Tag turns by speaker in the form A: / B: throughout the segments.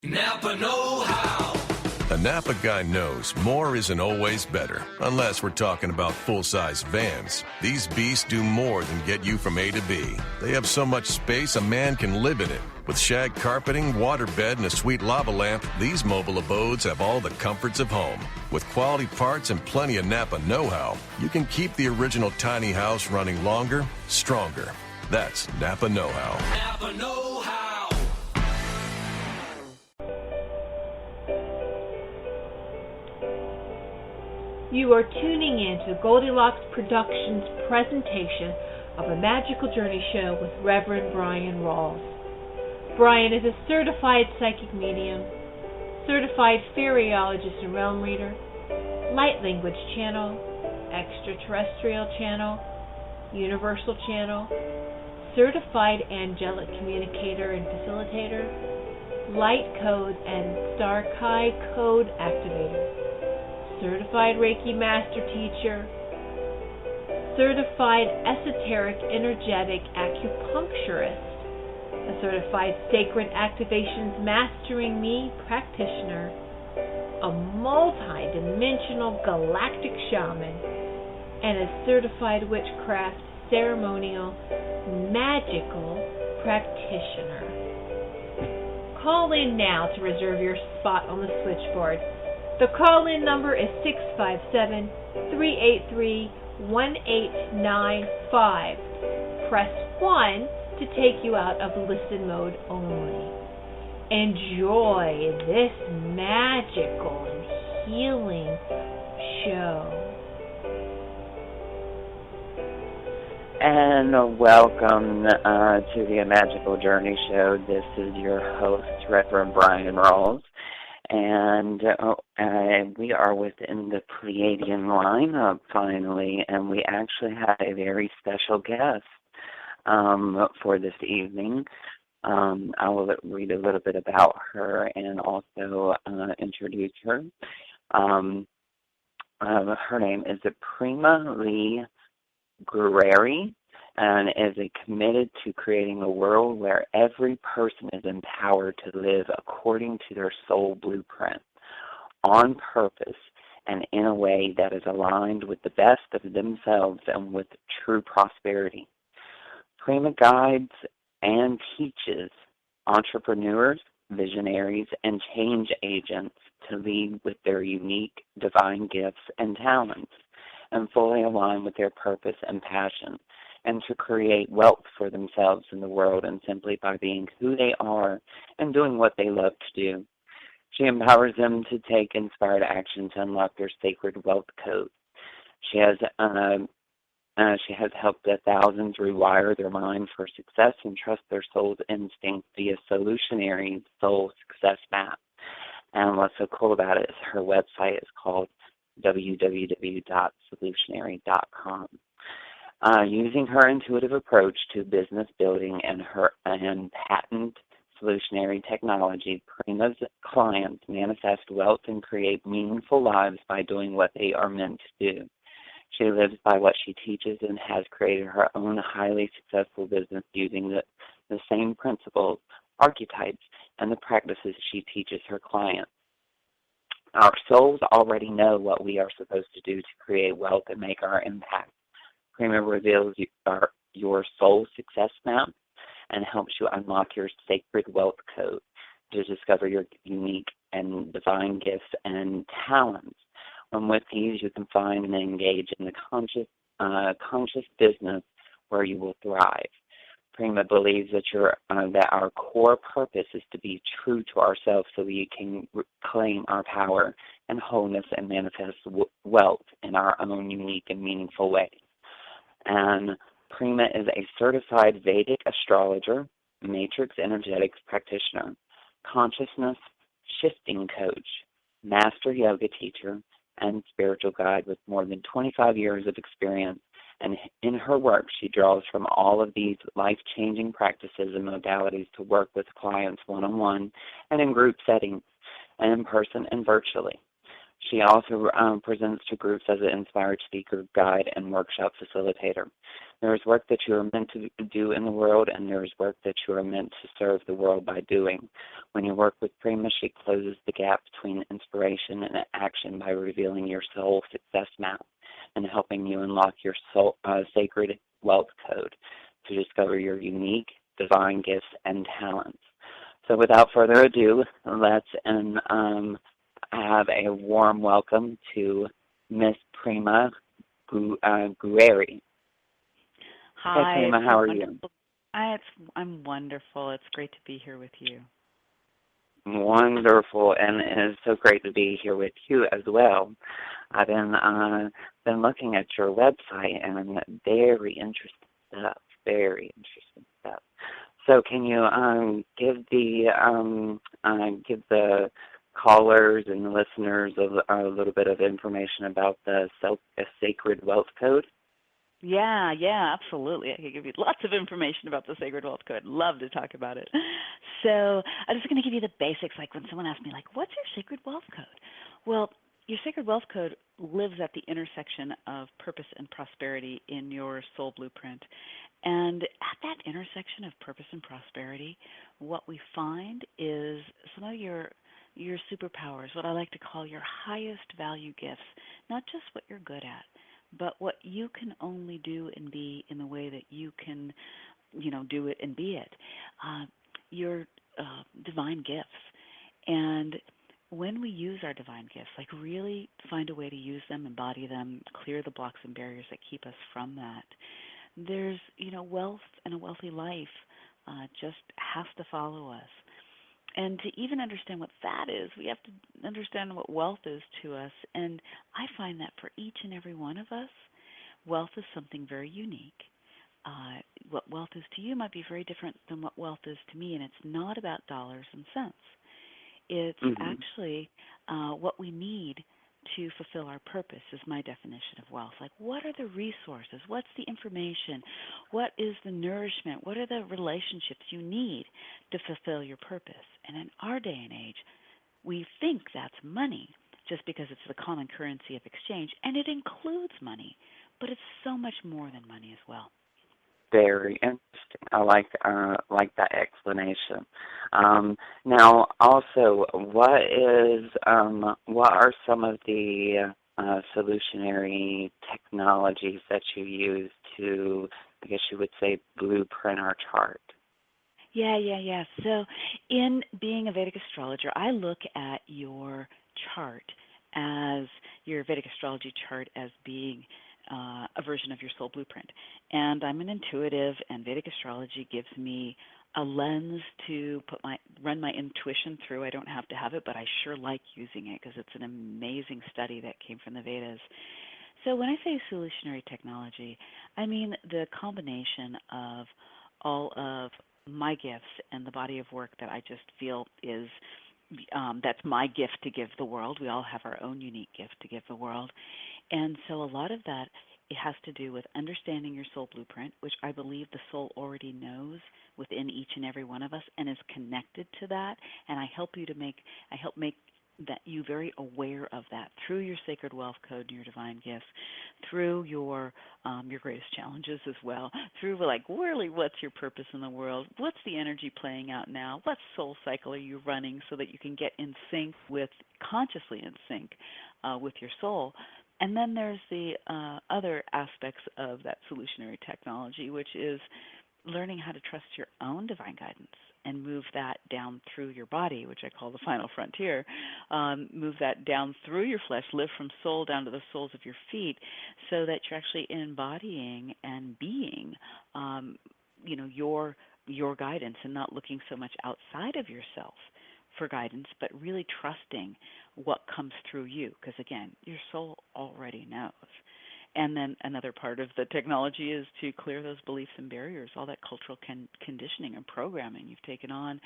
A: Napa know-how. A Napa guy knows more isn't always better, unless we're talking about full-size vans. These beasts do more than get you from A to B. They have so much space a man can live in it. With shag carpeting, waterbed, and a sweet lava lamp, these mobile abodes have all the comforts of home. With quality parts and plenty of Napa know-how, you can keep the original tiny house running longer, stronger. That's Napa know-how. Napa know-how.
B: You are tuning in to Goldilocks Productions' presentation of a Magical Journey show with Reverend Bryan Rawls. Bryan is a certified psychic medium, certified Fairyologist and realm reader, light language channel, extraterrestrial channel, universal channel, certified angelic communicator and facilitator, light code and star chi code activator, certified Reiki master teacher, certified esoteric energetic acupuncturist, a certified sacred activations mastering me practitioner, a multi-dimensional galactic shaman, and a certified witchcraft ceremonial magical practitioner. Call in now to reserve your spot on the switchboard. The call-in number is 657-383-1895. Press 1 to take you out of listen mode only. Enjoy this magical and healing show.
C: And welcome to the Magical Journey show. This is your host, Reverend Bryan Rawls. And we are within the Pleiadian lineup finally, and we actually have a very special guest for this evening. I will read a little bit about her and also introduce her. Her name is Prema Gurreri, and is committed to creating a world where every person is empowered to live according to their soul blueprint, on purpose, and in a way that is aligned with the best of themselves and with true prosperity. Prema guides and teaches entrepreneurs, visionaries, and change agents to lead with their unique divine gifts and talents, and fully align with their purpose and passion, and to create wealth for themselves in the world, and simply by being who they are and doing what they love to do. She empowers them to take inspired action to unlock their sacred wealth code. She has helped thousands rewire their mind for success and trust their soul's instinct via Soulutionary Soul Success Map. And what's so cool about it is her website is called www.soulutionary.com. Using her intuitive approach to business building and patent solutionary technology, Prema's clients manifest wealth and create meaningful lives by doing what they are meant to do. She lives by what she teaches and has created her own highly successful business using the same principles, archetypes, and the practices she teaches her clients. Our souls already know what we are supposed to do to create wealth and make our impact. Prema reveals your soul success map and helps you unlock your sacred wealth code to discover your unique and divine gifts and talents. And with these, you can find and engage in the conscious business where you will thrive. Prema believes that our core purpose is to be true to ourselves so we can claim our power and wholeness and manifest wealth in our own unique and meaningful way. And Prema is a certified Vedic astrologer, matrix energetics practitioner, consciousness shifting coach, master yoga teacher, and spiritual guide with more than 25 years of experience. And in her work, she draws from all of these life-changing practices and modalities to work with clients one-on-one and in group settings, and in person and virtually. She also presents to groups as an inspired speaker, guide, and workshop facilitator. There is work that you are meant to do in the world, and there is work that you are meant to serve the world by doing. When you work with Prema, she closes the gap between inspiration and action by revealing your soul success map and helping you unlock your soul, sacred wealth code to discover your unique divine gifts and talents. So without further ado, let's have a warm welcome to Miss Prema Gurreri.
D: Hi,
C: hey, Prema, how are you?
D: I'm wonderful. It's great to be here with you.
C: Wonderful, and it's so great to be here with you as well. I've been looking at your website, and very interesting stuff. Very interesting stuff. So, can you give the callers and the listeners a little bit of information about the Sacred Wealth Code?
D: Yeah, absolutely. I can give you lots of information about the Sacred Wealth Code. Love to talk about it. So I'm just going to give you the basics. Like when someone asks me, like, what's your Sacred Wealth Code? Well, your Sacred Wealth Code lives at the intersection of purpose and prosperity in your soul blueprint. And at that intersection of purpose and prosperity, what we find is some of your superpowers, what I like to call your highest value gifts, not just what you're good at, but what you can only do and be in the way that you can, do it and be it. Your divine gifts. And when we use our divine gifts, like really find a way to use them, embody them, clear the blocks and barriers that keep us from that, there's, wealth and a wealthy life just has to follow us. And to even understand what that is, we have to understand what wealth is to us. And I find that for each and every one of us, wealth is something very unique. What wealth is to you might be very different than what wealth is to me, and it's not about dollars and cents. It's actually what we need to fulfill our purpose is my definition of wealth. Like, what are the resources? What's the information? What is the nourishment? What are the relationships you need to fulfill your purpose? And in our day and age, we think that's money just because it's the common currency of exchange, and it includes money, but it's so much more than money as well.
C: Very interesting. I like that explanation. Now, also, what are some of the solutionary technologies that you use to, I guess you would say, blueprint our chart?
D: Yeah. So in being a Vedic astrologer, I look at your chart as your Vedic astrology chart as being a version of your soul blueprint. And I'm an intuitive, and Vedic astrology gives me a lens to run my intuition through. I don't have to have it, but I sure like using it because it's an amazing study that came from the Vedas. So when I say solutionary technology, I mean the combination of all of my gifts and the body of work that I just feel is that's my gift to give the world. We all have our own unique gift to give the world. And so a lot of that, it has to do with understanding your soul blueprint, which I believe the soul already knows within each and every one of us and is connected to that. And I help make that you very aware of that through your sacred wealth code and your divine gifts, through your greatest challenges as well, through like really what's your purpose in the world, what's the energy playing out now, what soul cycle are you running so that you can get in sync with, consciously in sync with your soul. And then there's the other aspects of that solutionary technology, which is learning how to trust your own divine guidance and move that down through your body, which I call the final frontier, move that down through your flesh, live from soul down to the soles of your feet so that you're actually embodying and being, your guidance and not looking so much outside of yourself for guidance, but really trusting what comes through you, because again, your soul already knows. And then another part of the technology is to clear those beliefs and barriers, all that cultural conditioning and programming you've taken on,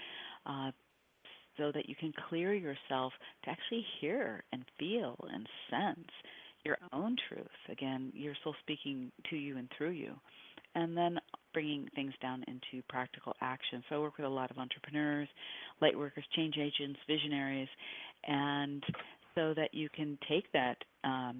D: so that you can clear yourself to actually hear and feel and sense your own truth. Again, your soul speaking to you and through you. And then bringing things down into practical action. So I work with a lot of entrepreneurs, light workers, change agents, visionaries, and so that you can take that,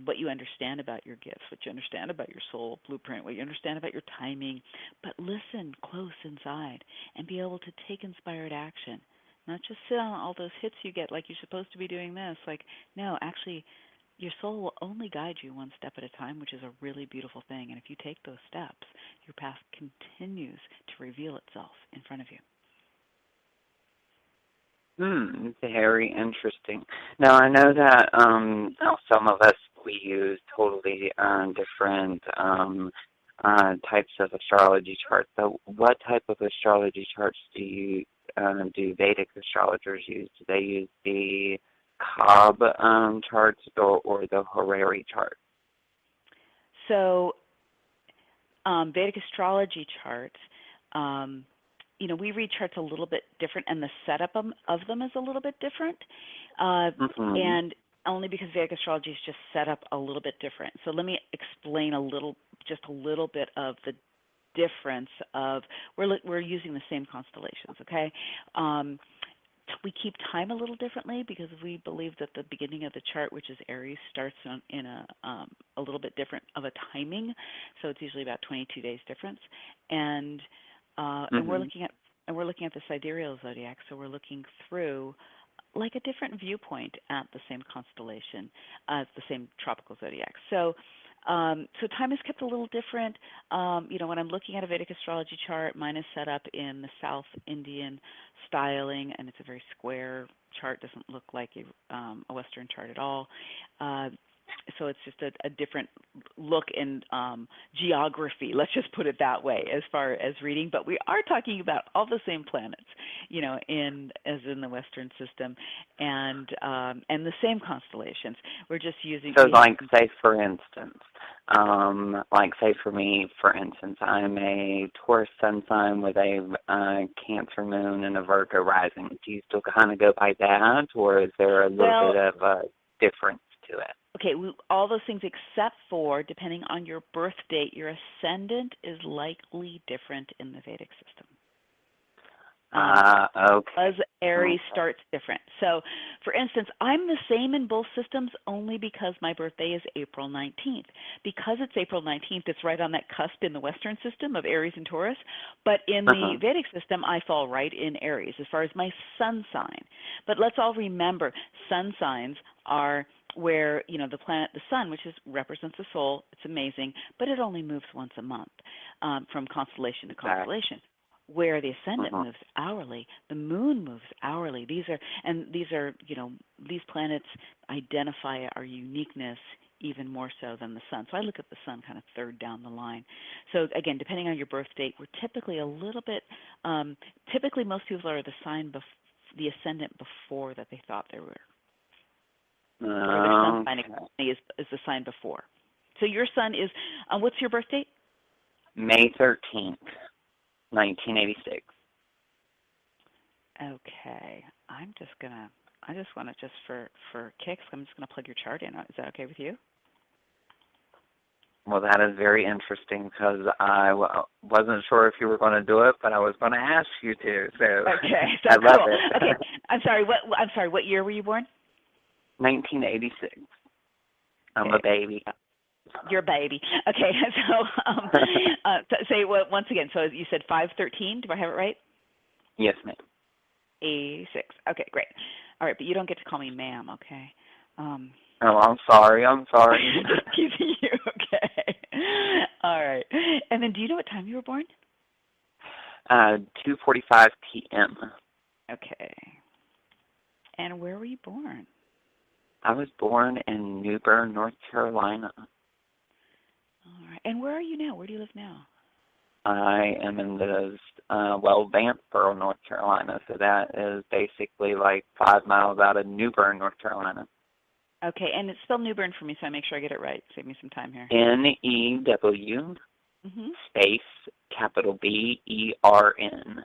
D: what you understand about your gifts, what you understand about your soul blueprint, what you understand about your timing, but listen close inside and be able to take inspired action. Not just sit on all those hits you get like you're supposed to be doing this. Like, no, actually, your soul will only guide you one step at a time, which is a really beautiful thing. And if you take those steps, your path continues to reveal itself in front of you.
C: Very interesting. Now, I know that some of us, we use totally different types of astrology charts. So what type of astrology charts do Vedic astrologers use? Do they use the Cobb charts or the Gurreri chart?
D: So Vedic astrology charts, we read charts a little bit different, and the setup of them is a little bit different, and only because Vedic astrology is just set up a little bit different. So let me explain just a little bit of the difference of, we're using the same constellations, okay? We keep time a little differently because we believe that the beginning of the chart, which is Aries, starts in a little bit different of a timing. So it's usually about 22 days difference, and we're looking at the sidereal zodiac. So we're looking through like a different viewpoint at the same constellation as the same tropical zodiac. So time is kept a little different. When I'm looking at a Vedic astrology chart, mine is set up in the South Indian styling, and it's a very square chart. Doesn't look like a Western chart at all. So it's just a different look in geography, let's just put it that way, as far as reading. But we are talking about all the same planets, as in the Western system, and the same constellations. We're just using.
C: So, say for instance, say for me, for instance, I'm a Taurus sun sign with a Cancer moon and a Virgo rising. Do you still kind of go by that, or is there a little bit of a difference to it?
D: Okay, all those things except for, depending on your birth date, your ascendant is likely different in the Vedic system.
C: Okay.
D: Because Aries starts different. So, for instance, I'm the same in both systems only because my birthday is April 19th. Because it's April 19th, it's right on that cusp in the Western system of Aries and Taurus. But in the Vedic system, I fall right in Aries as far as my sun sign. But let's all remember, sun signs are where, the planet, the sun, which represents the soul, it's amazing, but it only moves once a month from constellation to constellation. Where the ascendant moves hourly, the moon moves hourly. These planets identify our uniqueness even more so than the sun. So I look at the sun kind of third down the line. So again, depending on your birth date, we're typically a little bit, typically most people are the ascendant before that they thought they were. Or their sun sign is the sign before. So your sun is, what's your birth date?
C: May 13th, 1986.
D: Okay. I just want to, for kicks, I'm just going to plug your chart in. Is that okay with you?
C: Well, that is very interesting because I wasn't sure if you were going to do it, but I was going to ask you to. So
D: okay, so
C: I love
D: cool.
C: it.
D: Okay, I'm sorry. What year were you born?
C: 1986. I'm a baby.
D: You're a baby. Okay, so say once again. So you said 5/13. Do I have it right?
C: Yes, ma'am.
D: 86. Okay, great. All right, but you don't get to call me ma'am, okay?
C: Oh, I'm sorry.
D: Just teasing you, okay. All right. And then do you know what time you were born?
C: 2:45 p.m.
D: Okay. And where were you born?
C: I was born in New Bern, North Carolina.
D: All right. And where are you now? Where do you live now?
C: I am in Vanceboro, North Carolina. So that is basically like 5 miles out of New Bern, North Carolina.
D: Okay, and it's spelled New Bern for me, so I make sure I get it right. Save me some time here.
C: New space capital BERN.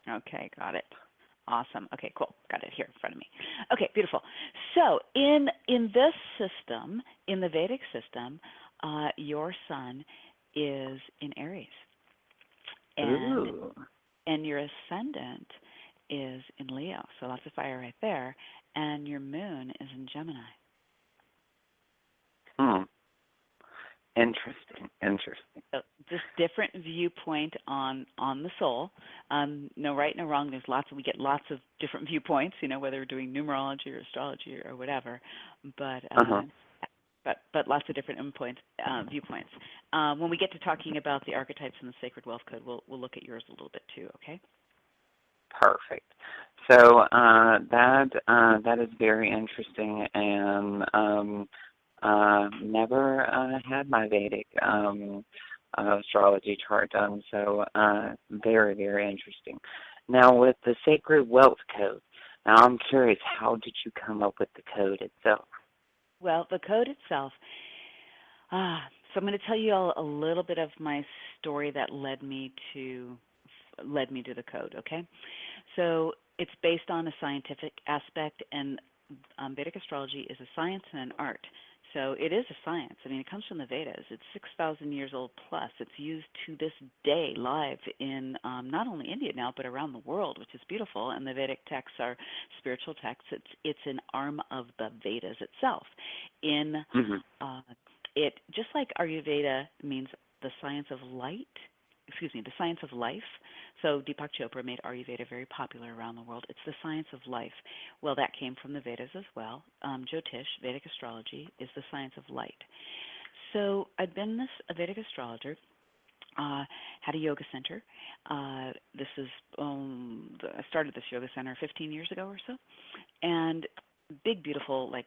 D: Okay, got it. Awesome. Okay, cool. Got it here in front of me. Okay, beautiful. So in this system, in the Vedic system, your sun is in Aries. And your ascendant is in Leo, so lots of fire right there, and your moon is in Gemini.
C: Interesting.
D: So just different viewpoint on the soul. No right, no wrong. We get lots of different viewpoints, whether we're doing numerology or astrology or whatever, but lots of different viewpoints. When we get to talking about the archetypes and the sacred wealth code, we'll look at yours a little bit too, okay?
C: Perfect. So that is very interesting, and never had my Vedic astrology chart done, so very, very interesting. Now, with the sacred wealth code, now I'm curious, how did you come up with the code itself?
D: Well, the code itself, so I'm going to tell you all a little bit of my story that led me to the code, okay? So it's based on a scientific aspect, and Vedic astrology is a science and an art. So it is a science. I mean, it comes from the Vedas. It's 6,000 years old plus. It's used to this day live in not only India now, but around the world, which is beautiful. And the Vedic texts are spiritual texts. It's an arm of the Vedas itself. It just like Ayurveda means the science of the science of life. So Deepak Chopra made Ayurveda very popular around the world. It's the science of life. Well, that came from the Vedas as well. Jyotish, Vedic astrology, is the science of light. So I'd been a Vedic astrologer, had a yoga center. I started this yoga center 15 years ago or so. And big, beautiful, like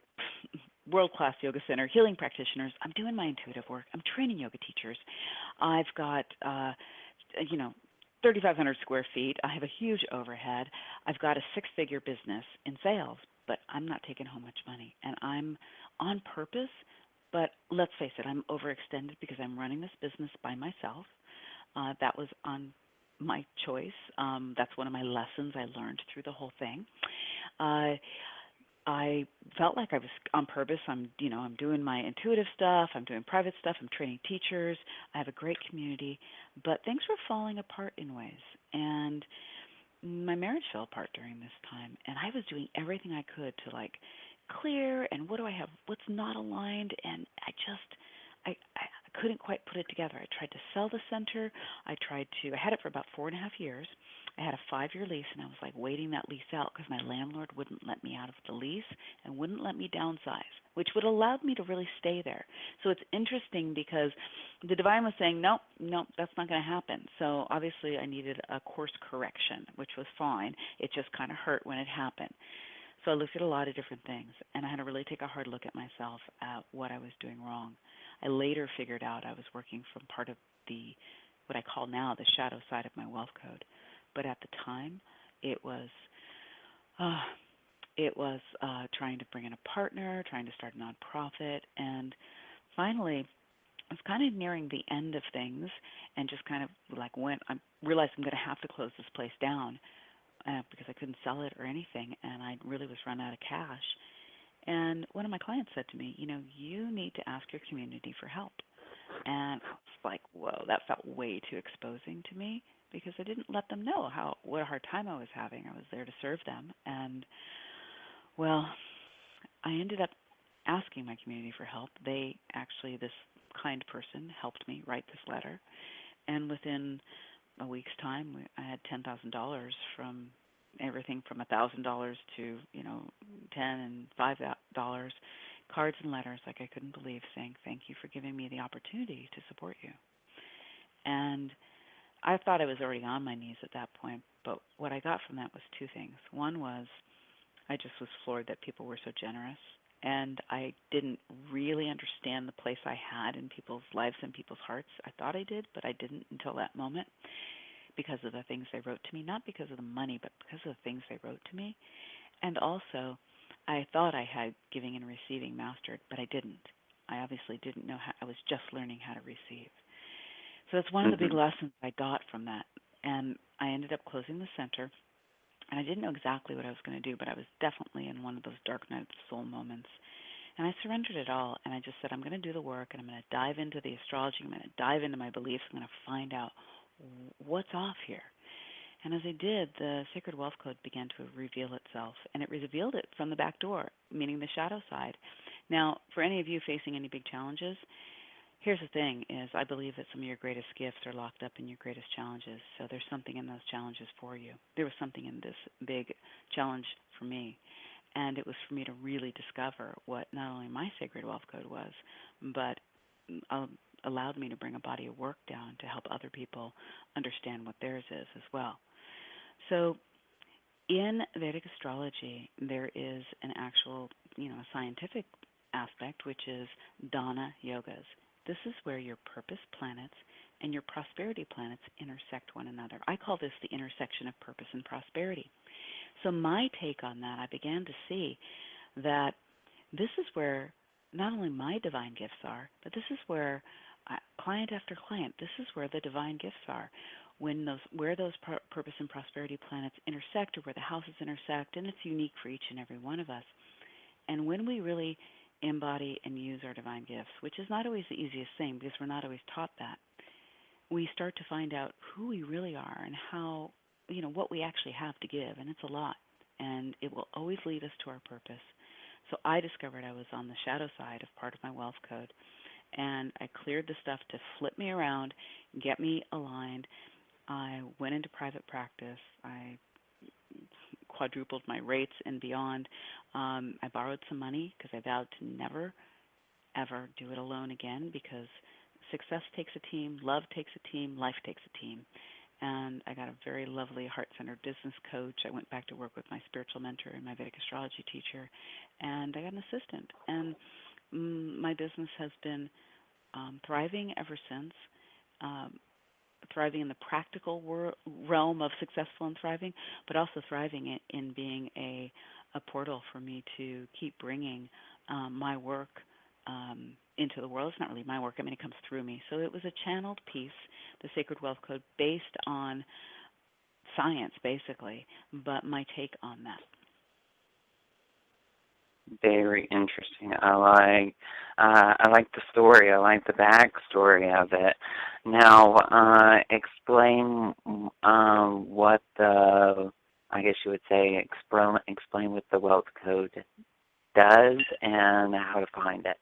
D: world-class yoga center, healing practitioners. I'm doing my intuitive work. I'm training yoga teachers. I've got, 3,500 square feet. I have a huge overhead. I've got a six-figure business in sales, but I'm not taking home much money. And I'm on purpose, but let's face it, I'm overextended because I'm running this business by myself. That was on my choice. That's one of my lessons I learned through the whole thing. I felt like I was on purpose. I'm doing my intuitive stuff. I'm doing private stuff. I'm training teachers. I have a great community, but things were falling apart in ways. And my marriage fell apart during this time, and I was doing everything I could to clear and what do I have, what's not aligned, and I couldn't quite put it together. I tried to sell the center. I had it for about 4.5 years. I had a 5-year lease, and I was waiting that lease out because my landlord wouldn't let me out of the lease and wouldn't let me downsize, which would have allowed me to really stay there. So it's interesting because the divine was saying, nope, that's not going to happen. So obviously I needed a course correction, which was fine. It just kind of hurt when it happened. So I looked at a lot of different things, and I had to really take a hard look at myself at what I was doing wrong. I later figured out I was working from part of what I call now the shadow side of my wealth code. But at the time, it was trying to bring in a partner, trying to start a nonprofit, and finally, I was kind of nearing the end of things, and just kind of I realized I'm going to have to close this place down because I couldn't sell it or anything, and I really was run out of cash. And one of my clients said to me, you need to ask your community for help. And I was like, whoa, that felt way too exposing to me, because I didn't let them know what a hard time I was having. I was there to serve them. And, well, I ended up asking my community for help. This kind person helped me write this letter. And within a week's time, I had $10,000 from everything from $1,000 to, $10 and $5, cards and letters like I couldn't believe, saying, thank you for giving me the opportunity to support you. And I thought I was already on my knees at that point, but what I got from that was two things. One was I just was floored that people were so generous, and I didn't really understand the place I had in people's lives and people's hearts. I thought I did, but I didn't until that moment, because of the things they wrote to me, not because of the money, but because of the things they wrote to me. And also, I thought I had giving and receiving mastered, but I didn't. I obviously didn't know how. I was just learning how to receive. So that's one of the big lessons I got from that. And I ended up closing the center, and I didn't know exactly what I was going to do, but I was definitely in one of those dark night of the soul moments. And I surrendered it all, and I just said, I'm going to do the work, and I'm going to dive into the astrology. I'm going to dive into my beliefs. I'm going to find out what's off here. And as I did, the Sacred Wealth Code began to reveal itself, and it revealed it from the back door, meaning the shadow side. Now, for any of you facing any big challenges, here's the thing, is I believe that some of your greatest gifts are locked up in your greatest challenges. So there's something in those challenges for you. There was something in this big challenge for me. And it was for me to really discover what not only my Sacred Wealth Code was, but allowed me to bring a body of work down to help other people understand what theirs is as well. So in Vedic astrology, there is an actual, scientific aspect, which is dana yogas. This is where your purpose planets and your prosperity planets intersect one another. I call this the intersection of purpose and prosperity. So my take on that, I began to see that this is where not only my divine gifts are, but this is where client after client, this is where the divine gifts are. Where those purpose and prosperity planets intersect, or where the houses intersect, and it's unique for each and every one of us. And when we really embody and use our divine gifts, which is not always the easiest thing because we're not always taught that, we start to find out who we really are and how, what we actually have to give, and it's a lot, and it will always lead us to our purpose. So I discovered I was on the shadow side of part of my wealth code, and I cleared the stuff to flip me around, get me aligned. I went into private practice. I quadrupled my rates and beyond. I borrowed some money because I vowed to never, ever do it alone again, because success takes a team, love takes a team, life takes a team. And I got a very lovely heart-centered business coach. I went back to work with my spiritual mentor and my Vedic astrology teacher, and I got an assistant. And my business has been thriving ever since, thriving in the practical realm of successful and thriving, but also thriving in being a portal for me to keep bringing my work into the world. It's not really my work. I mean, it comes through me. So it was a channeled piece, the Sacred Wealth Code, based on science, basically, but my take on that.
C: Very interesting. I like the story. I like the backstory of it. Now, explain what I guess you would say, explain what the Wealth Code does and how to find it.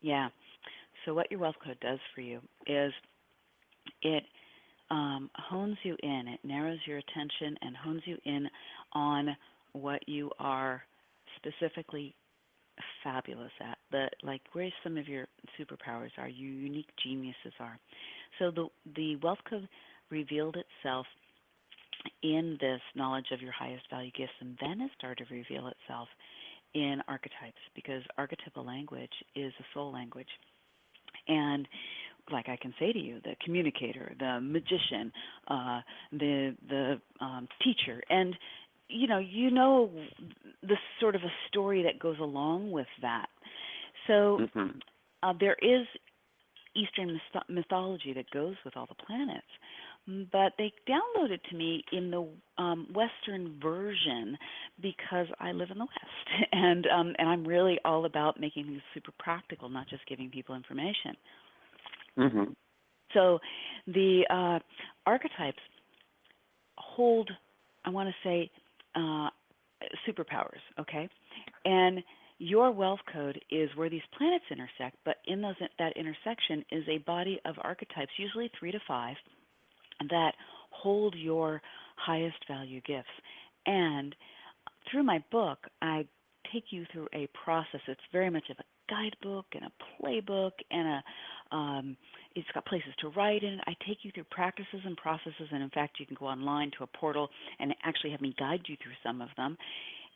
D: Yeah. So what your Wealth Code does for you is it hones you in. It narrows your attention and hones you in on what you are specifically fabulous at, like where some of your superpowers are, your unique geniuses are. So the Wealth Code revealed itself in this knowledge of your highest value gifts, and then it started to reveal itself in archetypes, because archetypal language is a soul language. And like I can say to you, the communicator, the magician, the teacher, and you know the sort of a story that goes along with that. So there is Eastern mythology that goes with all the planets, but they downloaded to me in the Western version because I live in the West, and I'm really all about making things super practical, not just giving people information. So the archetypes hold, I want to say, superpowers, okay? And your wealth code is where these planets intersect, but in that intersection is a body of archetypes, usually 3 to 5, that hold your highest value gifts. And through my book, I take you through a process. It's very much of a guidebook and a playbook, and it's got places to write in. I take you through practices and processes, and in fact, you can go online to a portal and actually have me guide you through some of them.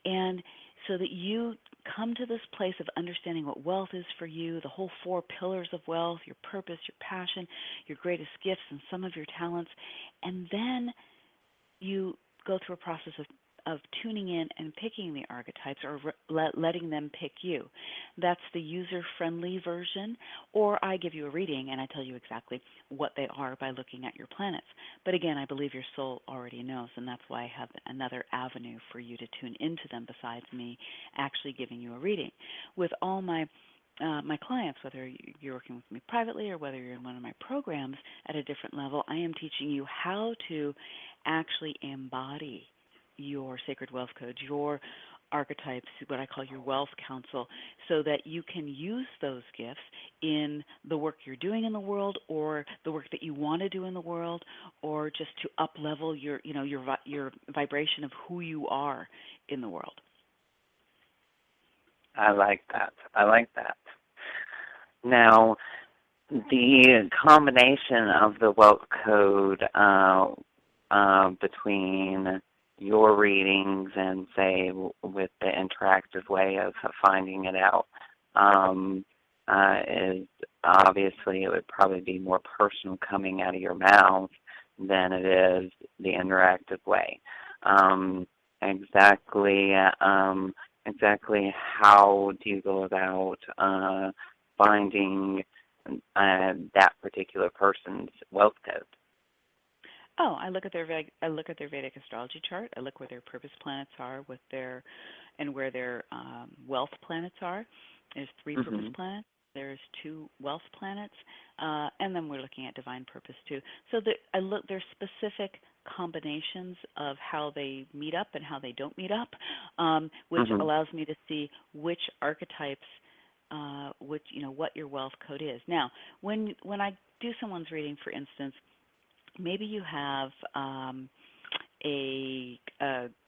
D: And so that you come to this place of understanding what wealth is for you, the whole 4 pillars of wealth, your purpose, your passion, your greatest gifts, and some of your talents. And then you go through a process of tuning in and picking the archetypes, or letting them pick you. That's the user-friendly version, or I give you a reading and I tell you exactly what they are by looking at your planets. But again, I believe your soul already knows, and that's why I have another avenue for you to tune into them besides me actually giving you a reading. With all my clients, whether you're working with me privately or whether you're in one of my programs at a different level, I am teaching you how to actually embody your sacred wealth code, your archetypes, what I call your wealth council, so that you can use those gifts in the work you're doing in the world, or the work that you want to do in the world, or just to up level your vibration of who you are in the world.
C: I like that. Now, the combination of the wealth code between your readings and, say, with the interactive way of finding it out, is obviously, it would probably be more personal coming out of your mouth than it is the interactive way. Exactly how do you go about finding that particular person's wealth code?
D: Oh, I look at their Vedic astrology chart. I look where their purpose planets are, where their wealth planets are. There's 3 purpose planets. There's 2 wealth planets, and then we're looking at divine purpose too. So there's specific combinations of how they meet up and how they don't meet up, which allows me to see which archetypes, what your wealth code is. Now, when I do someone's reading, for instance, maybe you have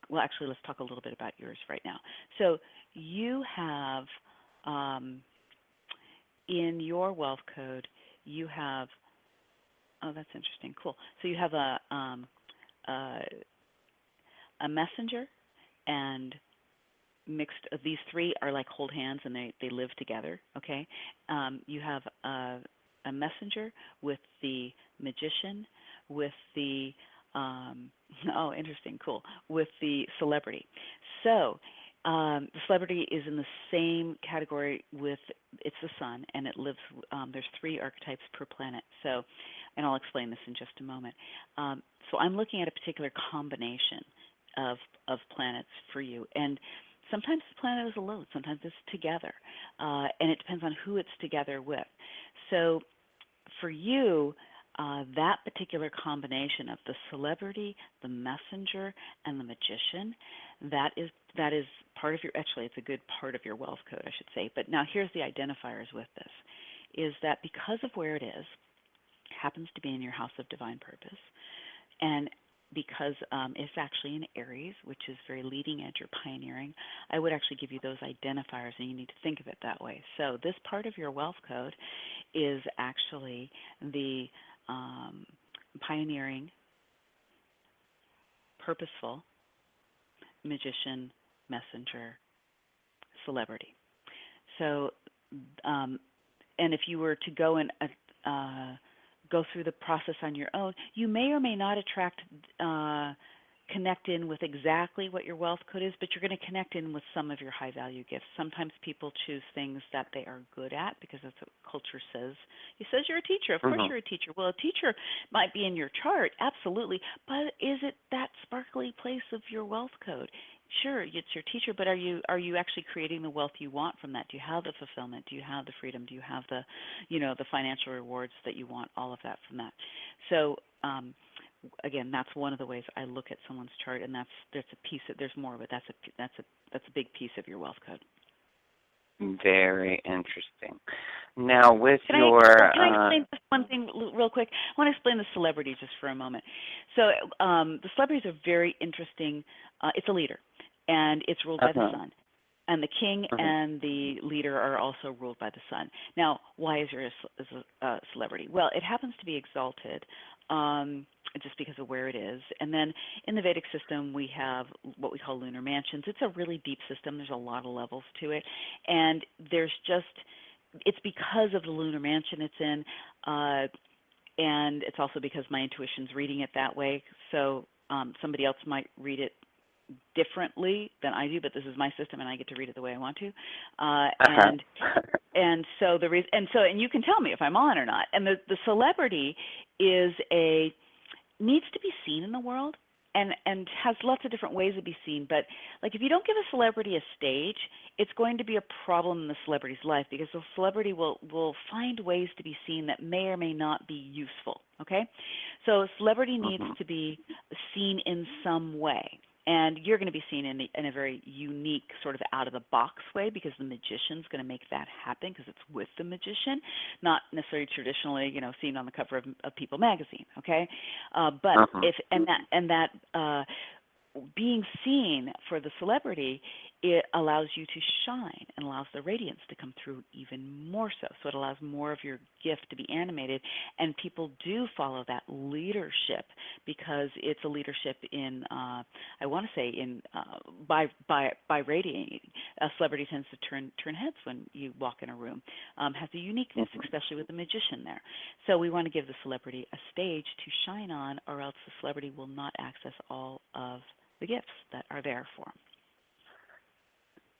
D: well, actually, let's talk a little bit about yours right now. So you have, in your wealth code, you have, oh, that's interesting, cool. So you have a messenger, and mixed, these 3 are like hold hands and they live together, okay? You have a messenger with the magician, with the, oh, interesting, cool, with the celebrity. So the celebrity is in the same category with, it's the sun, and it lives, there's 3 archetypes per planet. So, and I'll explain this in just a moment. So I'm looking at a particular combination of planets for you. And sometimes the planet is alone, sometimes it's together. And it depends on who it's together with. So for you, that particular combination of the celebrity, the messenger, and the magician, that is part of your, actually it's a good part of your wealth code, I should say. But now here's the identifiers with this, is that because of where it is, happens to be in your house of divine purpose, and because it's actually in Aries, which is very leading edge or pioneering, I would actually give you those identifiers, and you need to think of it that way. So this part of your wealth code is actually the pioneering, purposeful, magician, messenger, celebrity. So, and if you were to go and go through the process on your own, you may or may not connect in with exactly what your wealth code is, but you're going to connect in with some of your high value gifts. Sometimes people choose things that they are good at because that's what culture says. It says you're a teacher. Of course you're a teacher. Well, a teacher might be in your chart, absolutely, but is it that sparkly place of your wealth code? Sure, it's your teacher, but are you actually creating the wealth you want from that? Do you have the fulfillment? Do you have the freedom? Do you have the, the financial rewards that you want? All of that from that. So, again, that's one of the ways I look at someone's chart, and that's a piece. There's more of it. That's a big piece of your wealth code.
C: Very interesting. Now, with
D: Can I explain this one thing real quick? I want to explain the celebrity just for a moment. So the celebrities are very interesting. It's a leader, and it's ruled by the sun. And the king and the leader are also ruled by the sun. Now, why is there a celebrity? Well, it happens to be exalted just because of where it is. And then in the Vedic system, we have what we call lunar mansions. It's a really deep system. There's a lot of levels to it. And it's because of the lunar mansion it's in, and it's also because my intuition's reading it that way. So somebody else might read it differently than I do, but this is my system, and I get to read it the way I want to. And so and you can tell me if I'm on or not. And the celebrity needs to be seen in the world, and has lots of different ways to be seen. But like, if you don't give a celebrity a stage, it's going to be a problem in the celebrity's life, because the celebrity will find ways to be seen that may or may not be useful. Okay, so a celebrity needs to be seen in some way. And you're going to be seen in a very unique, sort of out-of-the-box way, because the magician's going to make that happen, because it's with the magician, not necessarily traditionally, seen on the cover of People magazine. Okay, but if that being seen for the celebrity, it allows you to shine and allows the radiance to come through even more so. So it allows more of your gift to be animated, and people do follow that leadership, because it's a leadership in, I want to say, in by radiating. A celebrity tends to turn heads when you walk in a room. Has a uniqueness, especially with the magician there. So we want to give the celebrity a stage to shine on, or else the celebrity will not access all of the gifts that are there for them.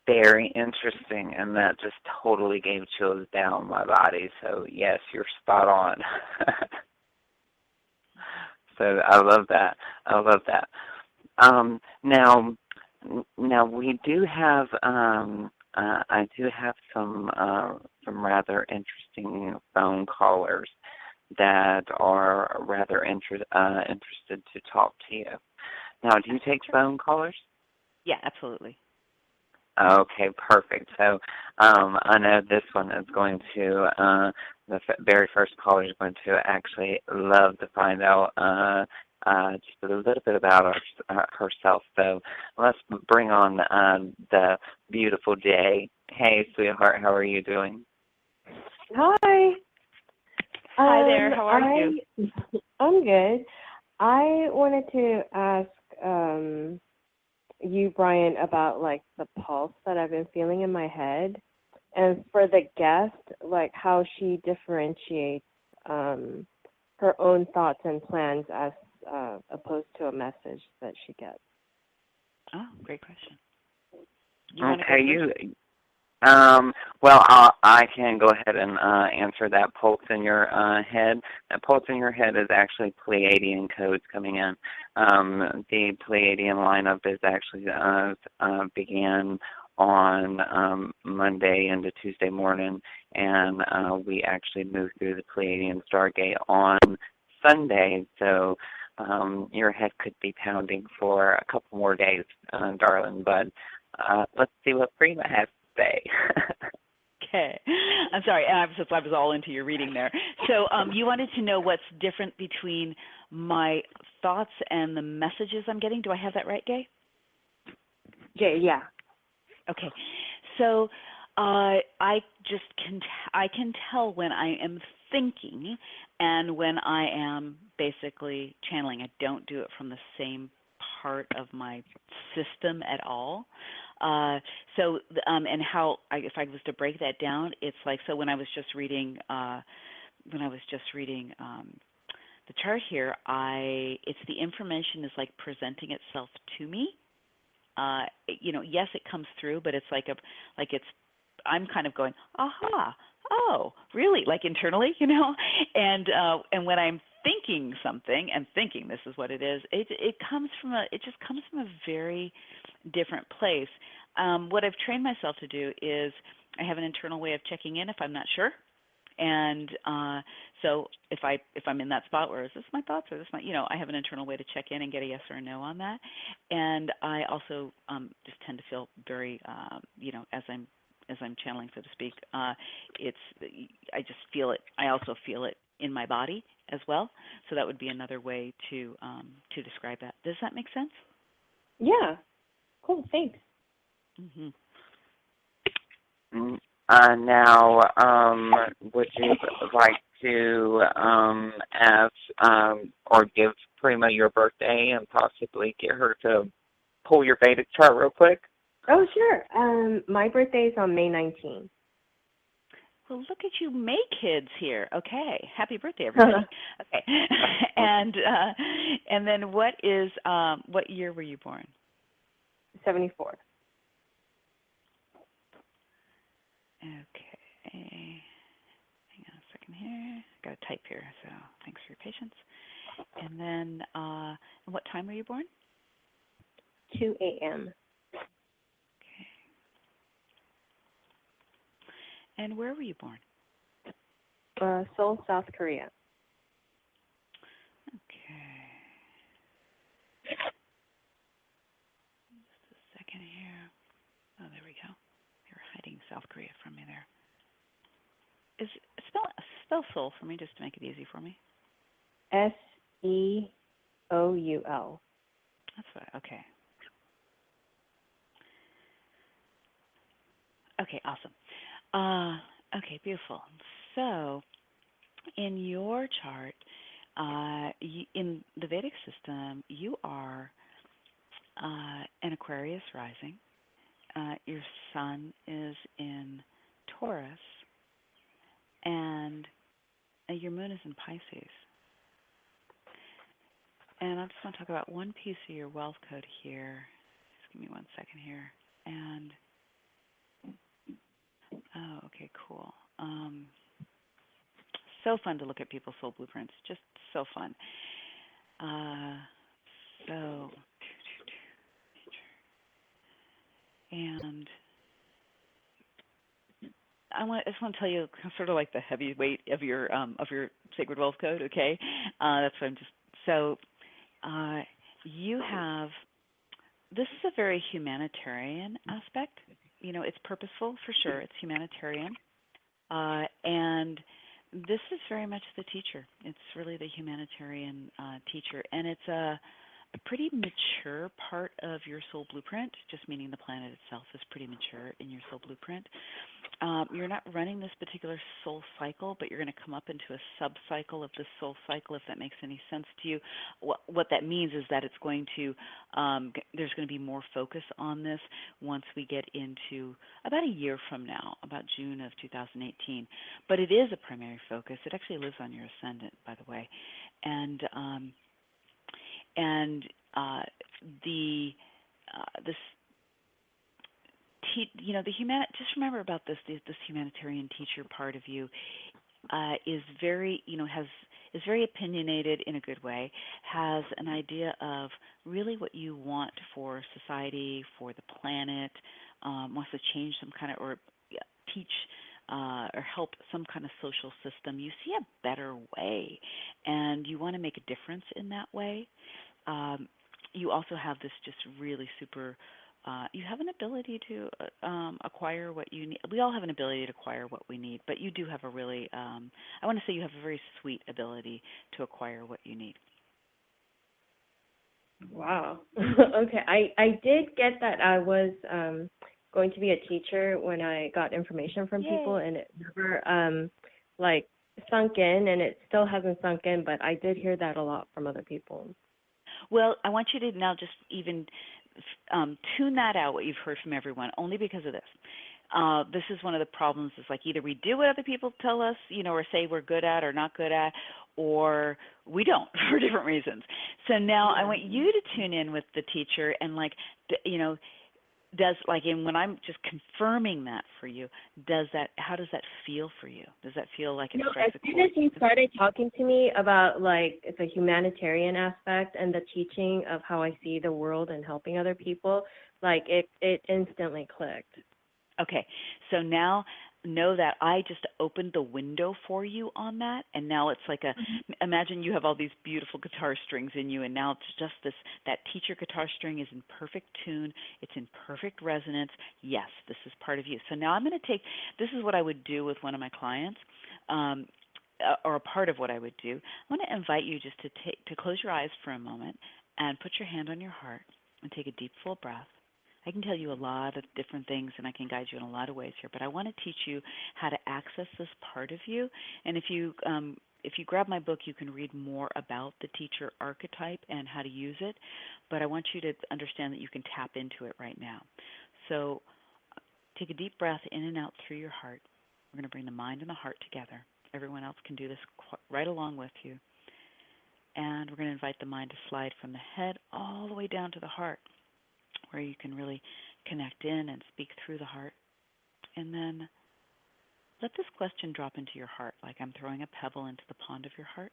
C: Very interesting, and that just totally gave chills down my body. So yes, you're spot on. So I love that. Now we do have. I do have some rather interesting phone callers that are rather interested to talk to you. Now, do you take phone callers?
D: Yeah, absolutely.
C: Okay, perfect. So I know this one is going to, the very first caller is going to actually love to find out just a little bit about herself. So let's bring on the beautiful Jay. Hey, sweetheart, how are you doing?
E: Hi.
D: Hi there, how are you?
E: I'm good. I wanted to ask you, Bryan, about like the pulse that I've been feeling in my head, and for the guest, like how she differentiates her own thoughts and plans as opposed to a message that she gets.
D: Oh, great question.
C: Well, I can go ahead and answer that pulse in your head. That pulse in your head is actually Pleiadian codes coming in. The Pleiadian lineup is actually began on Monday into Tuesday morning, and we actually moved through the Pleiadian Stargate on Sunday. So your head could be pounding for a couple more days, darling. But let's see what Prema has to say.
D: Okay. I'm sorry, I was all into your reading there. So you wanted to know what's different between my thoughts and the messages I'm getting. Do I have that right, Gay?
E: Yeah.
D: Okay. So I can tell when I am thinking and when I am basically channeling. I don't do it from the same part of my system at all. And how if I was to break that down, it's like, so when I was just reading the chart here, it's the information is like presenting itself to me. Yes, it comes through, but it's I'm kind of going, aha, oh, really? Like internally, and when I'm thinking something and thinking this is what it is, it just comes from a very different place. What I've trained myself to do is I have an internal way of checking in if I'm not sure. And so if I'm in that spot where is this my thoughts or this my, I have an internal way to check in and get a yes or a no on that. And I also just tend to feel very, as I'm channeling, so to speak, I just feel it. I also feel it in my body as well. So that would be another way to describe that. Does that make sense?
E: Yeah. Cool. Thanks.
D: Mm-hmm.
C: Now, would you like to ask or give Prema your birthday and possibly get her to pull your Vedic chart real quick?
E: Oh, sure. My birthday is on May 19th.
D: Well, look at you, May kids here. Okay, happy birthday, everybody. Okay, and then what year were you born?
E: 74.
D: Okay, hang on a second here. I got to type here, so thanks for your patience. And then, what time were you born?
E: 2 a.m.
D: Okay. And where were you born?
E: Seoul, South Korea.
D: Okay. Just a second here. Oh, there we go. You're hiding South Korea from me there. Spell Seoul for me, just to make it easy for me.
E: Seoul.
D: That's right. Okay. Okay, awesome. Okay, beautiful. So, in your chart, in the Vedic system, you are an Aquarius rising. Your sun is in Taurus, and your moon is in Pisces. And I just want to talk about one piece of your wealth code here. Just give me 1 second here. And, oh, okay, cool. So fun to look at people's soul blueprints. Just so fun. And I just want to tell you sort of like the heavy weight of your sacred wealth code. Okay, that's what I'm just so. You have this is a very humanitarian aspect. You know, it's purposeful for sure. It's humanitarian, and this is very much the teacher. It's really the humanitarian teacher, and it's a pretty mature part of your soul blueprint, just meaning the planet itself is pretty mature in your soul blueprint. You're not running this particular soul cycle, but you're going to come up into a sub-cycle of this soul cycle, if that makes any sense to you. What that means is that it's going to, there's going to be more focus on this once we get into about a year from now, about June of 2018. But it is a primary focus. It actually lives on your ascendant, by the way. Just remember about this humanitarian teacher part of you is very, is very opinionated in a good way, has an idea of really what you want for society, for the planet, wants to change some kind of, or teach or help some kind of social system. You see a better way, and you want to make a difference in that way. You also have this just really super, you have an ability to acquire what you need. We all have an ability to acquire what we need, but you do have a really, I want to say you have a very sweet ability to acquire what you need.
E: Wow. Okay. I did get that I was going to be a teacher when I got information from people, and it never sunk in, and it still hasn't sunk in, but I did hear that a lot from other people.
D: Well, I want you to now just even tune that out, what you've heard from everyone, only because of this. This is one of the problems, is like either we do what other people tell us, or say we're good at or not good at, or we don't for different reasons. So now I want you to tune in with the teacher and and when I'm just confirming that for you, how does that feel for you? Does that feel like it strikes a chord?
E: As soon as you started talking to me about the humanitarian aspect and the teaching of how I see the world and helping other people, it instantly clicked. Okay, so now know that I just opened the window for you on that, and now it's like imagine you have all these beautiful guitar strings in you, and now it's just that teacher guitar string is in perfect tune, it's in perfect resonance. Yes, this is part of you. So now I'm going to this is what I would do with one of my clients, or a part of what I would do. I want to invite you just to close your eyes for a moment and put your hand on your heart and take a deep, full breath. I can tell you a lot of different things, and I can guide you in a lot of ways here, but I want to teach you how to access this part of you. And if you grab my book, you can read more about the teacher archetype and how to use it, but I want you to understand that you can tap into it right now. So take a deep breath in and out through your heart. We're going to bring the mind and the heart together. Everyone else can do this right along with you. And we're going to invite the mind to slide from the head all the way down to the heart, where you can really connect in and speak through the heart. And then let this question drop into your heart, like I'm throwing a pebble into the pond of your heart.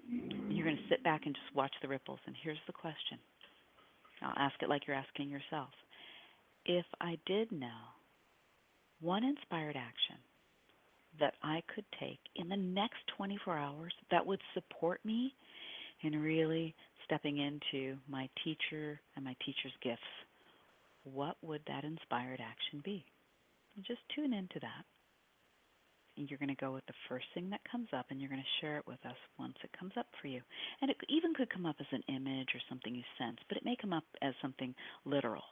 E: You're going to sit back and just watch the ripples. And here's the question.
D: I'll ask it like you're asking yourself. If I did know one inspired action that I could take in the next 24 hours that would support me in really stepping into my teacher and my teacher's gifts, what would that inspired action be? And just tune into that. And you're going to go with the first thing that comes up, and you're going to share it with us once it comes up for you. And it even could come up as an image or something you sense, but it may come up as something literal.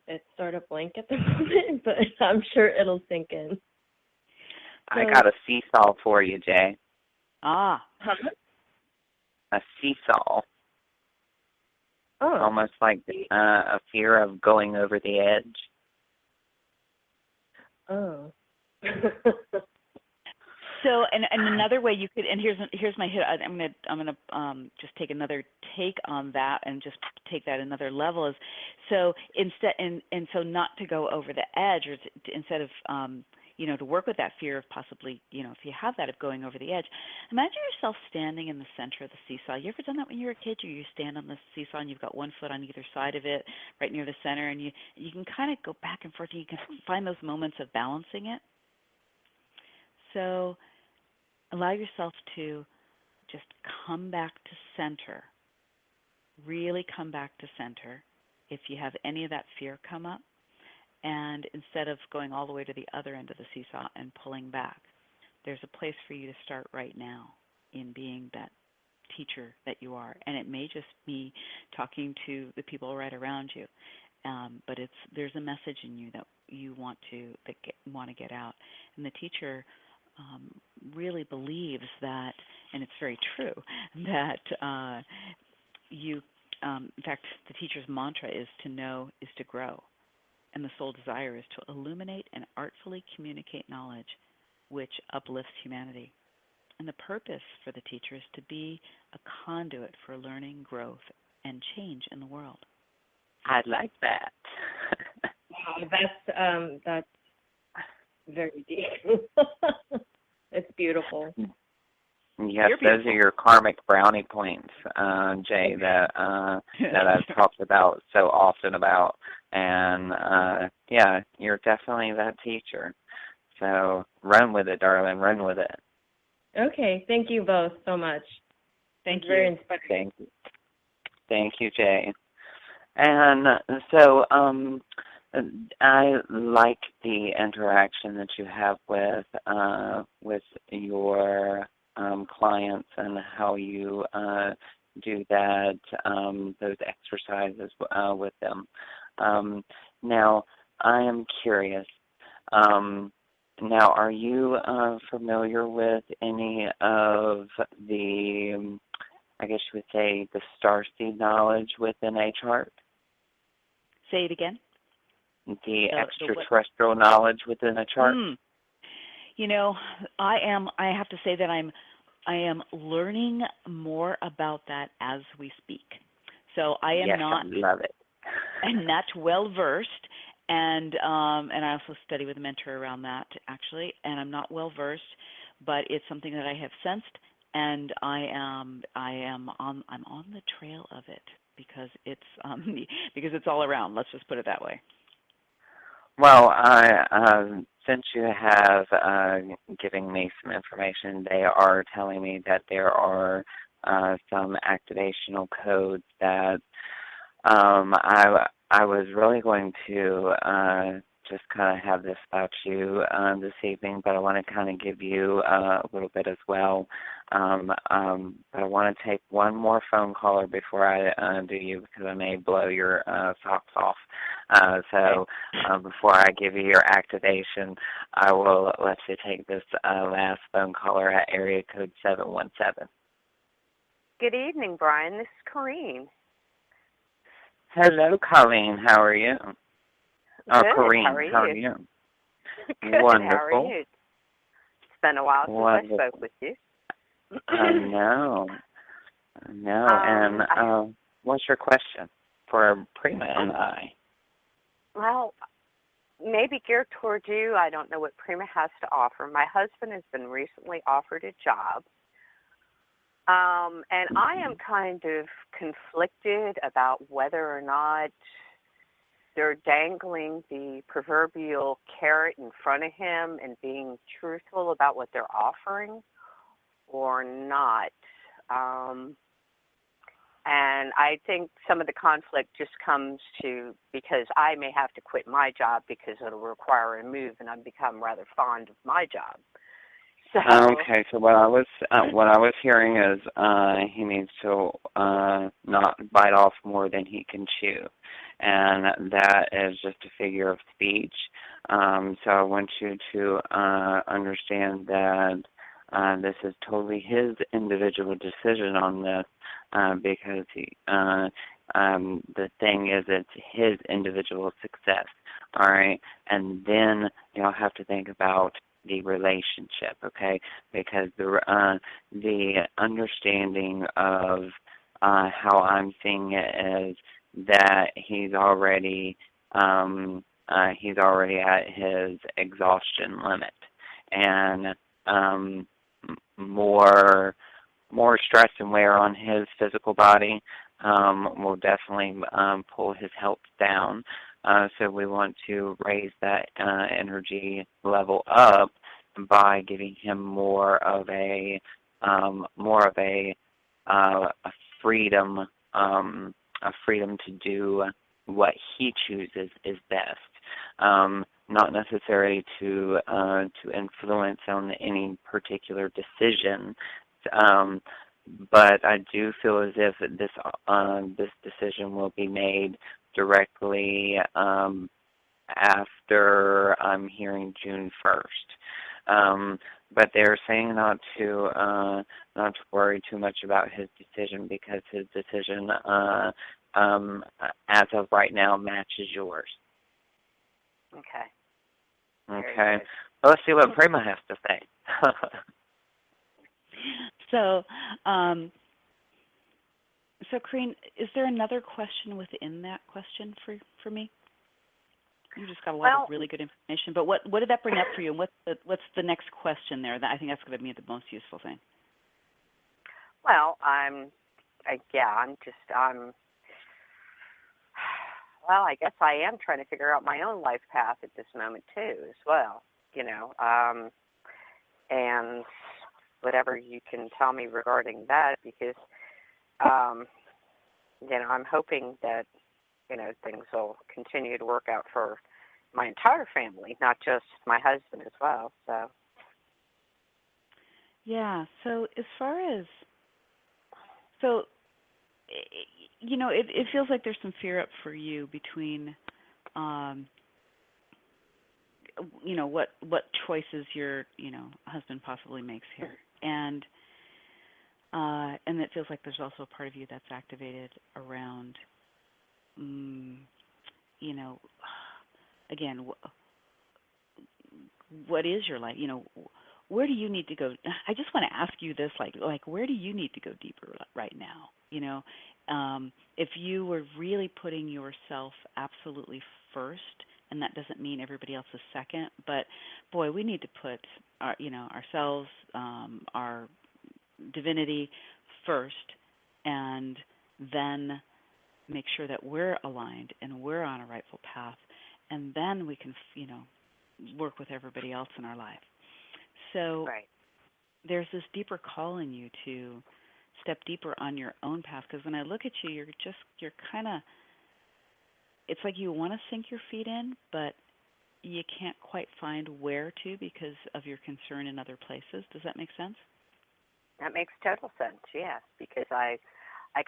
E: It's sort of blank at the moment, but I'm sure it'll sink in.
C: I got a seesaw for you, Jay.
D: Huh?
C: A seesaw.
E: Oh.
C: Almost like a fear of going over the edge.
E: Oh.
D: So, and another way you could, and here's my hit. I'm gonna just take another take on that and just take that another level. Is so instead, and so not to go over the edge, or instead of to work with that fear of possibly, if you have that of going over the edge, imagine yourself standing in the center of the seesaw. You ever done that when you were a kid? You stand on the seesaw and you've got one foot on either side of it, right near the center, and you can kind of go back and forth, and you can find those moments of balancing it. So allow yourself to just come back to center, really come back to center if you have any of that fear come up, and instead of going all the way to the other end of the seesaw and pulling back, there's a place for you to start right now in being that teacher that you are. And it may just be talking to the people right around you, but there's a message in you that you want to get out. And the teacher really believes that, and it's very true, that in fact, the teacher's mantra is to know is to grow. And the soul desire is to illuminate and artfully communicate knowledge which uplifts humanity. And the purpose for the teacher is to be a conduit for learning, growth, and change in the world.
C: I like that.
E: Wow, that's very deep. It's beautiful.
C: Yes, those are your karmic brownie points, Jay, that I've talked about so often about. And, you're definitely that teacher. So run with it, darling. Run with it.
E: Okay. Thank you both so much.
D: Thank you.
E: Very inspiring.
C: Thank you, Jay. And so I like the interaction that you have with your clients and how you do that, those exercises with them. Now, I am curious. Now, are you familiar with any of the, I guess you would say, the starseed knowledge within a chart?
D: Say it again.
C: The extraterrestrial knowledge within a chart?
D: I have to say that I am learning more about that as we speak. So I am not.
C: I love it.
D: I'm not well versed, and I also study with a mentor around that actually. And I'm not well versed, but it's something that I have sensed, and I'm on the trail of it because it's all around. Let's just put it that way.
C: Well, since you have giving me some information, they are telling me that there are some activational codes that I was really going to just kind of have this about you this evening, but I want to kind of give you a little bit as well. But I want to take one more phone caller before I do you because I may blow your socks off. So before I give you your activation, I will let you take this last phone caller at area code 717.
F: Good evening, Bryan. This is Corrine.
C: Hello, Colleen. How are you?
F: Good.
C: Corrine,
F: How are you? Good.
C: Wonderful.
F: How are you? It's been a while since
C: Wonderful.
F: I spoke with you.
C: I know. And what's your question for Prema and I?
F: Well, maybe geared toward you. I don't know what Prema has to offer. My husband has been recently offered a job. And I am kind of conflicted about whether or not they're dangling the proverbial carrot in front of him and being truthful about what they're offering or not. And I think some of the conflict just comes to because I may have to quit my job because it'll require a move, and I've become rather fond of my job. So,
C: okay, so what I was hearing is he needs to not bite off more than he can chew, and that is just a figure of speech. So I want you to understand that this is totally his individual decision on this, because the thing is, it's his individual success. All right, and then you'll have to think about the relationship, okay? Because the understanding of how I'm seeing it is that he's already at his exhaustion limit, and more stress and wear on his physical body will definitely pull his health down. So we want to raise that energy level up by giving him more of a freedom to do what he chooses is best. Not necessarily to influence on any particular decision, but I do feel as if this decision will be made directly after I'm hearing June 1st. But they're saying not to worry too much about his decision, because his decision, as of right now, matches yours.
F: okay.
C: Okay. Well, let's see what Prema has to say.
D: So, Corrine, is there another question within that question for me? You just got a lot of really good information. But what did that bring up for you? And what's the next question there? That I think that's going to be the most useful thing.
F: Well, well, I guess I am trying to figure out my own life path at this moment too, as well. And whatever you can tell me regarding that, because I'm hoping that things will continue to work out for my entire family, not just my husband as well. So.
D: Yeah. So as far as it feels like there's some fear up for you between, what choices your husband possibly makes here, and it feels like there's also a part of you that's activated around, again, what is your life? Where do you need to go? I just want to ask you this, like where do you need to go deeper right now? If you were really putting yourself absolutely first, and that doesn't mean everybody else is second, but boy, we need to put ourselves, our divinity first, and then make sure that we're aligned and we're on a rightful path, and then we can, work with everybody else in our life. So there's this deeper call in you to step deeper on your own path, because when I look at you, you're kind of, it's like you want to sink your feet in, but you can't quite find where to because of your concern in other places. Does that make sense?
F: That makes total sense, yes, because I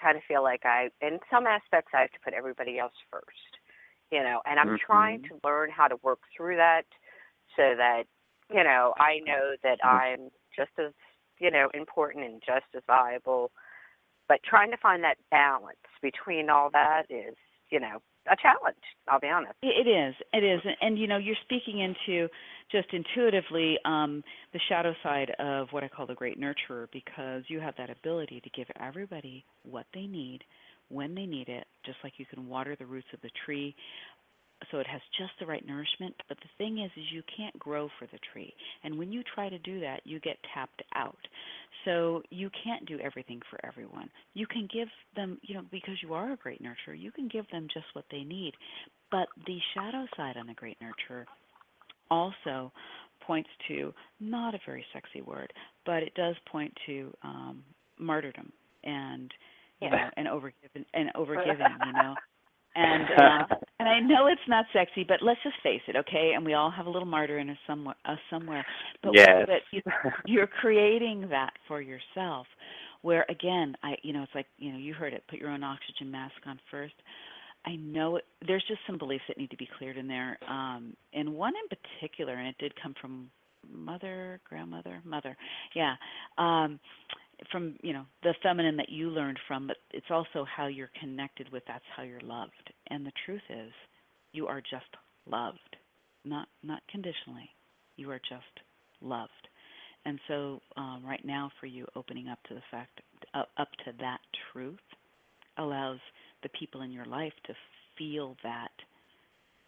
F: kind of feel like in some aspects, I have to put everybody else first, and I'm trying to learn how to work through that so that, I know that I'm just as, important and just as valuable, but trying to find that balance between all that is, a challenge, I'll be honest.
D: It is. And you're speaking into just intuitively the shadow side of what I call the great nurturer, because you have that ability to give everybody what they need when they need it, just like you can water the roots of the tree so it has just the right nourishment. But the thing is you can't grow for the tree. And when you try to do that, you get tapped out. So you can't do everything for everyone. You can give them, because you are a great nurturer, you can give them just what they need. But the shadow side on the great nurturer also points to, not a very sexy word, but it does point to martyrdom and and overgiving, And I know it's not sexy, but let's just face it, okay? And we all have a little martyr in us somewhere. But,
C: yes.
D: but you're creating that for yourself, where again, it's like you heard it. Put your own oxygen mask on first. I know there's just some beliefs that need to be cleared in there, and one in particular, and it did come from mother, yeah. From the feminine that you learned from, but it's also how you're connected with. That's how you're loved. And the truth is, you are just loved, not conditionally. You are just loved. And so, right now, for you, opening up to the fact, up to that truth, allows the people in your life to feel that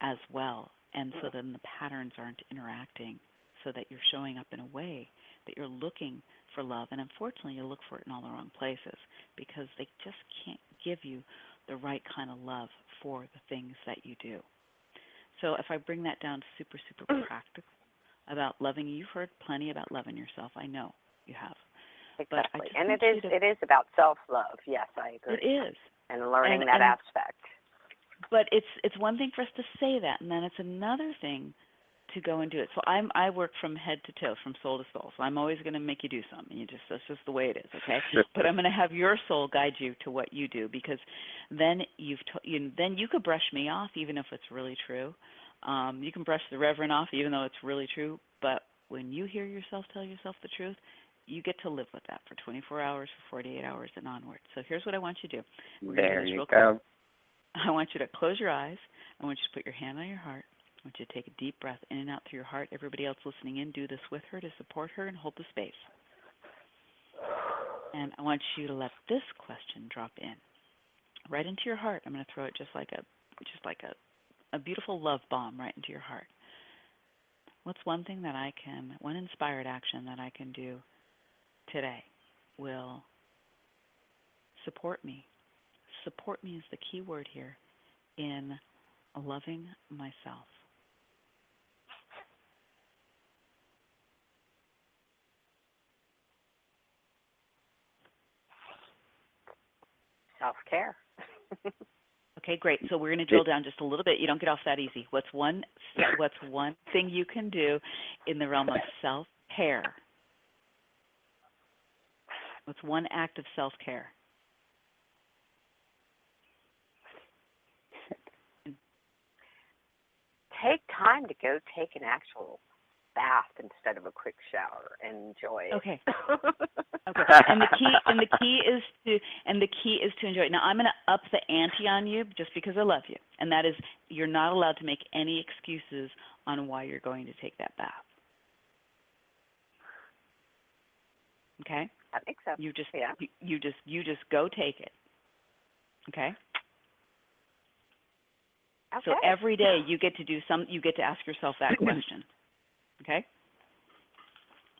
D: as well. And so then the patterns aren't interacting, so that you're showing up in a way that you're looking for love. And unfortunately, you look for it in all the wrong places, because they just can't give you the right kind of love for the things that you do. So if I bring that down to super, super practical about loving, you've heard plenty about loving yourself. I know you have.
F: Exactly. And it is about self-love. Yes, I agree.
D: It is.
F: And learning that aspect.
D: But it's one thing for us to say that, and then it's another thing to go and do it. So I work from head to toe, from soul to soul. So I'm always going to make you do something. That's just the way it is, okay? But I'm going to have your soul guide you to what you do, because then then you could brush me off, even if it's really true. You can brush the Reverend off, even though it's really true. But when you hear yourself tell yourself the truth, you get to live with that for 24 hours, for 48 hours, and onward. So here's what I want you to do.
C: There you go.
D: I want you to close your eyes. I want you to put your hand on your heart. I want you to take a deep breath in and out through your heart. Everybody else listening in, do this with her to support her and hold the space. And I want you to let this question drop in right into your heart. I'm going to throw it just like a beautiful love bomb right into your heart. What's one inspired action that I can do today will support me? Support me is the key word here in loving myself.
F: Self-care.
D: Okay, great. So we're going to drill down just a little bit. You don't get off that easy. What's one thing you can do in the realm of self-care? What's one act of self-care?
F: Take time to go take an actual bath instead of a quick shower and enjoy it.
D: Okay. And the key is to enjoy it. Now I'm going to up the ante on you just because I love you, and that is you're not allowed to make any excuses on why you're going to take that bath. Okay?
F: I think so.
D: You just go take it. Okay?
F: Okay.
D: So every day you get to ask yourself that question. Okay?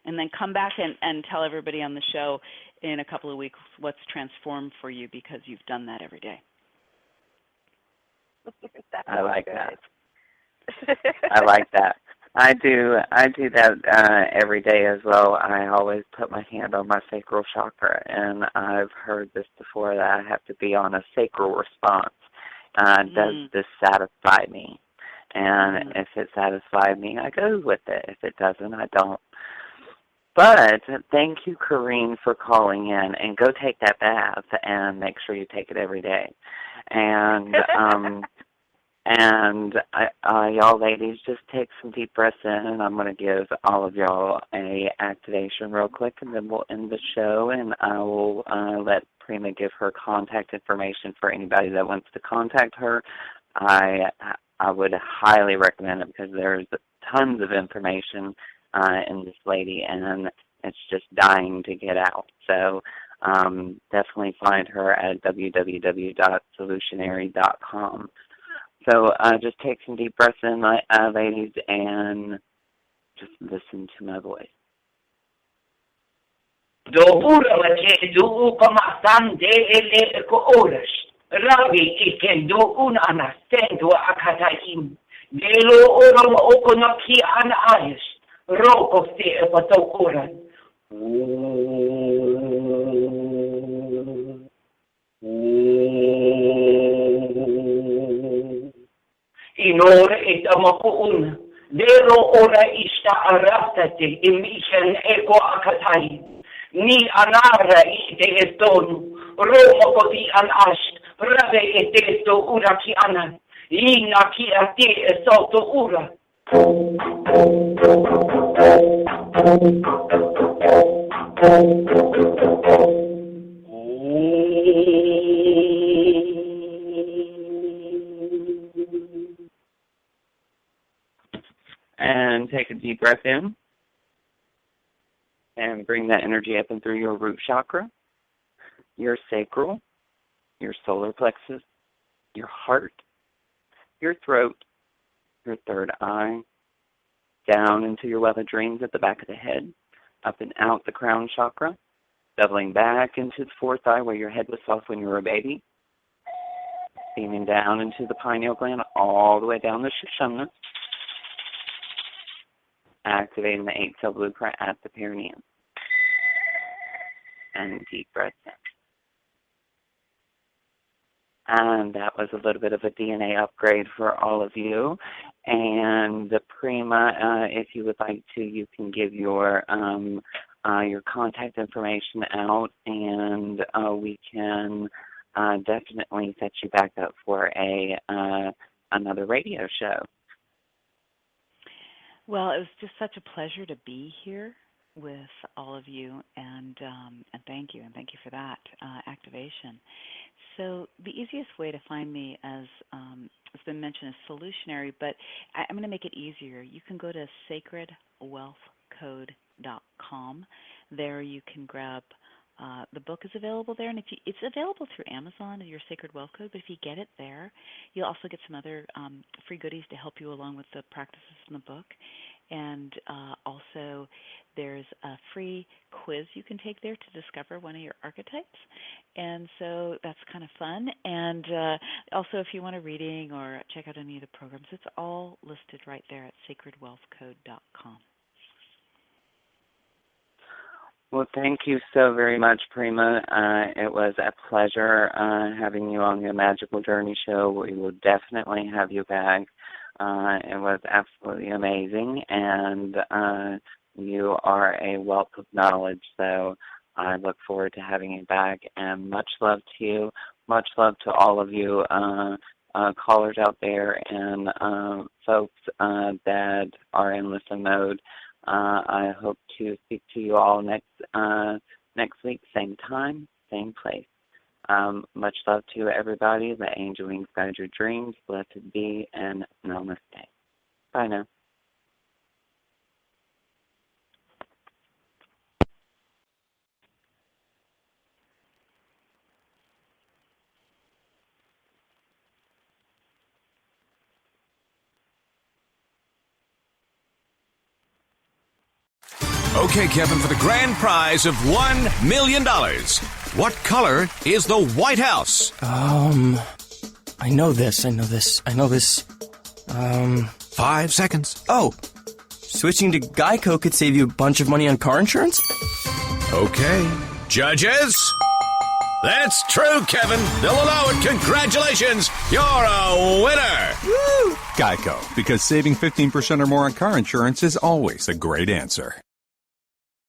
D: And then come back and tell everybody on the show in a couple of weeks what's transformed for you because you've done that every day.
C: I like that. I like that. I do that every day as well. I always put my hand on my sacral chakra, and I've heard this before that I have to be on a sacral response. Does this satisfy me? And if it satisfies me, I go with it. If it doesn't, I don't. But thank you, Corrine, for calling in. And go take that bath and make sure you take it every day. And y'all ladies, just take some deep breaths in, and I'm going to give all of y'all a activation real quick, and then we'll end the show, and I will let Prema give her contact information for anybody that wants to contact her. I would highly recommend it because there's tons of information in this lady, and it's just dying to get out. So definitely find her at www.soulutionary.com. So just take some deep breaths in, ladies, and just listen to my voice.
G: Doura wache do pamasan de ele ko oras. Rabi iken do un anastendo akataim. Delo oro okonoki an ayes. Roko se pato oran. Inor et amakuun. Dero ora ista araftate imishen eko akatai. Ni anara ite eston. Roma koti an asht. Rabe etesto ura ki ana. Ina ki ate esoto ura.
C: And take a deep breath in. And bring that energy up and through your root chakra, your sacral, your solar plexus, your heart, your throat, your third eye, down into your well of dreams at the back of the head, up and out the crown chakra, doubling back into the fourth eye where your head was soft when you were a baby, beaming down into the pineal gland all the way down the Sushumna, activating the 8-cell blueprint at the perineum. And deep breath in. And that was a little bit of a DNA upgrade for all of you. And the Prema, if you would like to, you can give your contact information out, and we can definitely set you back up for another radio show.
D: Well, it was just such a pleasure to be here with all of you, and thank you for that activation. So the easiest way to find me, as it's been mentioned, is Soulutionary, but I'm going to make it easier. You can go to sacredwealthcode.com. There you can grab the book is available there, and it's available through Amazon, your Sacred Wealth Code, but if you get it there, you'll also get some other free goodies to help you along with the practices in the book. And also there's a free quiz you can take there to discover one of your archetypes. And so that's kind of fun. And also if you want a reading or check out any of the programs, it's all listed right there at sacredwealthcode.com.
C: Well, thank you so very much, Prema. It was a pleasure having you on the Magical Journey show. We will definitely have you back. It was absolutely amazing, and you are a wealth of knowledge, so I look forward to having you back, and much love to you. Much love to all of you callers out there and folks that are in listen mode. I hope to speak to you all next week, same time, same place. Much love to everybody. The angel wings guide your dreams. Blessed be, and namaste. Bye now.
H: Okay, Kevin, for the grand prize of $1 million. What color is the White House?
I: I know this.
H: 5 seconds.
I: Oh, switching to Geico could save you a bunch of money on car insurance?
H: Okay. Judges? That's true, Kevin. They'll allow it. Congratulations. You're a winner.
J: Woo! Geico, because saving 15% or more on car insurance is always a great answer.